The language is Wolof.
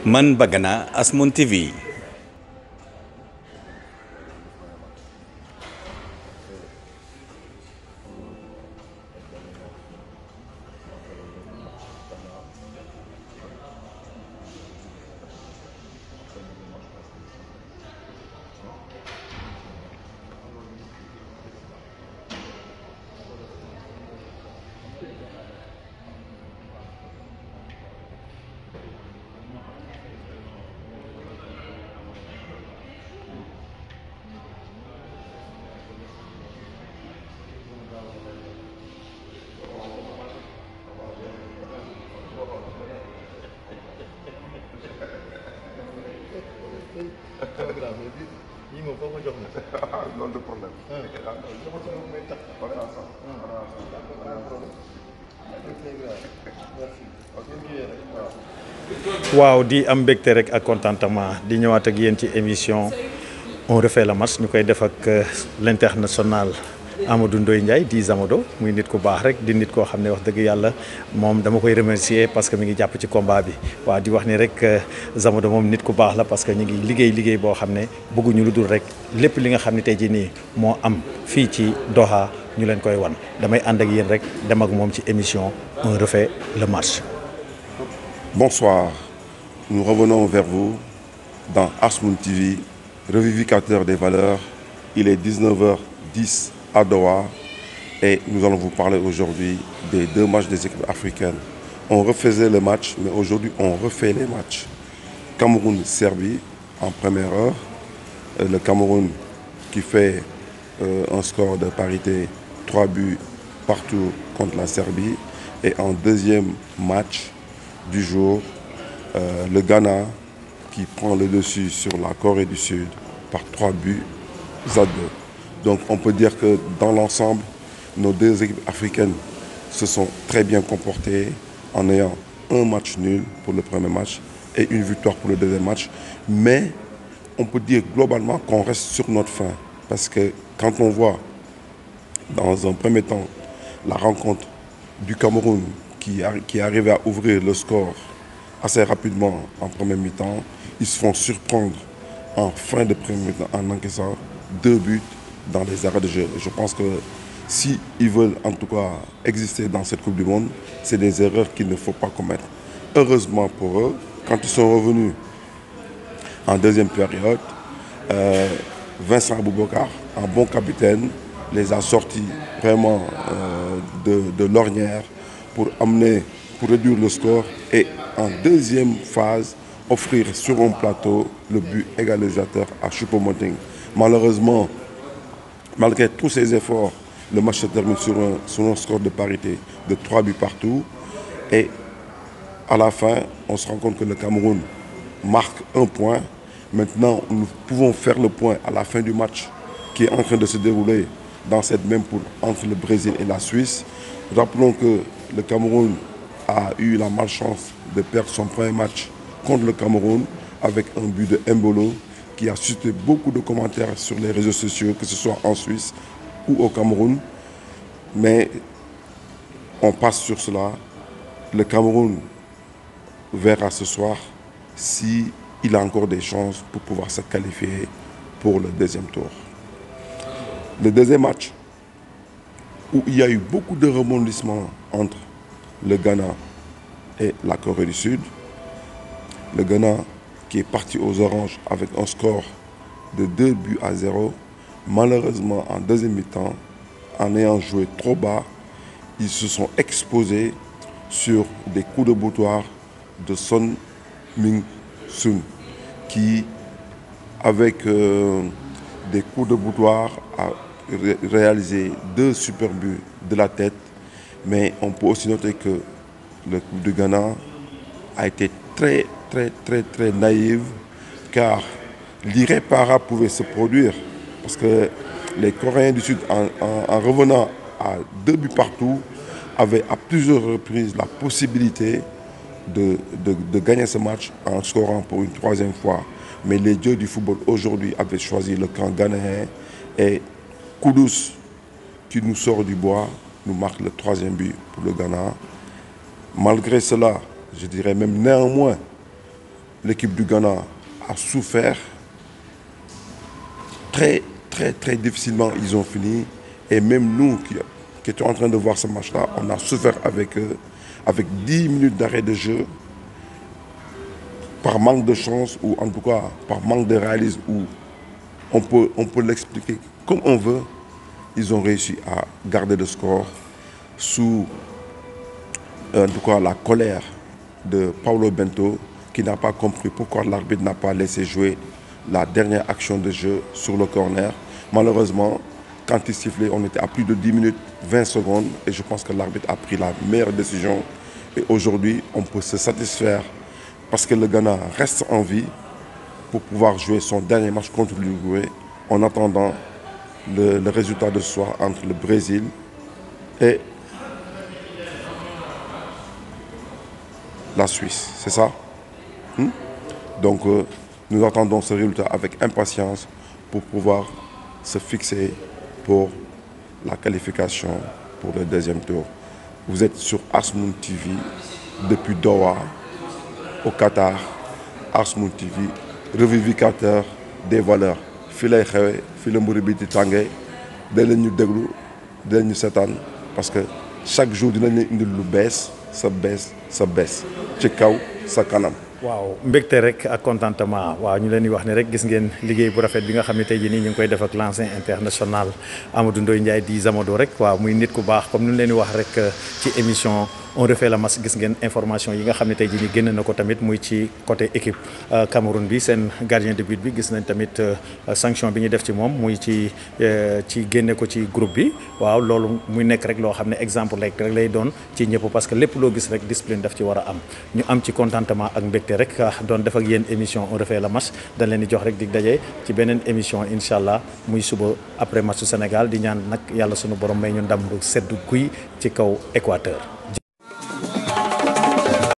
Man Bagana Asmoon TV. Non de problème. waaw di am mbégte rek ak contentement di ñëwaat ak yéen ci émission on refait le match ñu koy def ak l'international Amadou Ndoye Ndiaye di Zamado muy nit ku baax rek di nit koo xam ne wax dëgg yàlla moom dama koy remercier parce que mi ngi jàpp ci combat bi waaw di wax ni rek Zamado moom nit ku baax la parce que ñu ngi liggéey boo xam ne bëgguñu lu dul rek lépp li nga xam ne tey jii nii moo am fii ci Doha ñu leen koy wan damay ànd ak yéen rek dem ak moom ci émission on refait le match. Bonsoir, nous revenons vers vous dans Asmoon TV, revivificateur des valeurs. Il est 19h10 à Doha et nous allons vous parler aujourd'hui des deux matchs des équipes africaines. On refaisait le match, mais aujourd'hui on refait les matchs. Cameroun-Serbie en première heure. Le Cameroun qui fait un score de parité, 3 buts partout contre la Serbie. Et en deuxième match du jour, le Ghana qui prend le dessus sur la Corée du Sud par 3 buts à 2. Donc on peut dire que dans l'ensemble, nos deux équipes africaines se sont très bien comportées en ayant un match nul pour le premier match et une victoire pour le deuxième match. Mais on peut dire globalement qu'on reste sur notre faim. Parce que quand on voit dans un premier temps la rencontre du Cameroun qui arrive à ouvrir le score assez rapidement en première mi-temps, ils se font surprendre en fin de première mi-temps en encaissant 2 buts dans les arrêts de jeu. Et je pense que s'ils veulent en tout cas exister dans cette Coupe du Monde, c'est des erreurs qu'il ne faut pas commettre. Heureusement pour eux, quand ils sont revenus en deuxième période, Vincent Aboubakar, un bon capitaine, les a sortis vraiment de l'ornière pour réduire le score et en deuxième phase, offrir sur un plateau le but égalisateur à Choupo-Moting. Malheureusement, malgré tous ces efforts, le match se termine sur un score de parité de 3 buts partout. Et à la fin, on se rend compte que le Cameroun marque un point. Maintenant, nous pouvons faire le point à la fin du match qui est en train de se dérouler dans cette même poule entre le Brésil et la Suisse. Rappelons que le Cameroun a eu la malchance de perdre son premier match contre le Cameroun avec un but de Mbolo qui a suscité beaucoup de commentaires sur les réseaux sociaux, que ce soit en Suisse ou au Cameroun. Mais on passe sur cela. Le Cameroun verra ce soir s'il a encore des chances pour pouvoir se qualifier pour le deuxième tour. Le deuxième match, où il y a eu beaucoup de rebondissements entre le Ghana et la Corée du Sud. Le Ghana qui est parti aux oranges avec un score de 2 buts à 0. Malheureusement, en deuxième mi-temps, en ayant joué trop bas, ils se sont exposés sur des coups de boutoir de Son Min-sun qui, avec des coups de boutoir, a réalisé 2 super buts de la tête. Mais on peut aussi noter que le coup de Ghana a été très naïve car l'irréparable pouvait se produire parce que les Coréens du Sud, en revenant à 2 buts partout, avaient à plusieurs reprises la possibilité de gagner ce match en scorant pour une 3e fois. Mais les dieux du football aujourd'hui avaient choisi le camp ghanéen et Kudus, qui nous sort du bois, nous marque le 3e but pour le Ghana. Malgré cela, je dirais même néanmoins, l'équipe du Ghana a souffert. Très difficilement, ils ont fini. Et même nous qui étions en train de voir ce match-là, on a souffert avec eux, avec 10 minutes d'arrêt de jeu, par manque de chance ou en tout cas par manque de réalisme, où on peut l'expliquer comme on veut. Ils ont réussi à garder le score sous en tout cas la colère de Paulo Bento, qui n'a pas compris pourquoi l'arbitre n'a pas laissé jouer la dernière action de jeu sur le corner. Malheureusement, quand il sifflait, on était à plus de 10 minutes, 20 secondes, et je pense que l'arbitre a pris la meilleure décision. Et aujourd'hui, on peut se satisfaire parce que le Ghana reste en vie pour pouvoir jouer son dernier match contre l'Uruguay en attendant le résultat de ce soir entre le Brésil et la Suisse. C'est ça? Donc, nous attendons ce résultat avec impatience pour pouvoir se fixer pour la qualification pour le deuxième tour. Vous êtes sur Asmoon TV depuis Doha, au Qatar. Asmoon TV, revivificateur des valeurs. Fii lay xewee fii la mburu bi di tàngee da leen ñu déglu da leen ñu seetaan parce que chaque jour dinañ leen indil lu bees sa bees ci kaw sa kanam. waaw mbégte rek ak contentement waaw ñu leen di wax ne rek gis ngeen liggéey bu rafet bi nga xam ne tey jii nii ñu ngi koy def ak l'ancien international Amadou Ndoye Ndiaye di Zamado rek waaw muy nit ku baax comme ni ñu leen di wax rek ci émission on refait la match. Gis ngeen information yi nga xam ne tey jii nii génn na ko tamit muy ci côté équipe Cameroun bi seen gardien de but bi gis nañ tamit sanction bi ñu def ci moom muy ci génne ko ci groupe bi waaw loolu muy nekk rek loo xam ne exemple rek lay doon ci ñëpp parce que lépp loo gis rek discipline daf ci war a am ñu am ci contentement ak mbégte rek doon def ak yéen émission on refait la match dañ leen di jox rek dig daje ci beneen émission incha allah muy suba après match Sénégal di ñaan nag yàlla sunu borom may ñu ndam lu sedd guy ci kaw Équateur.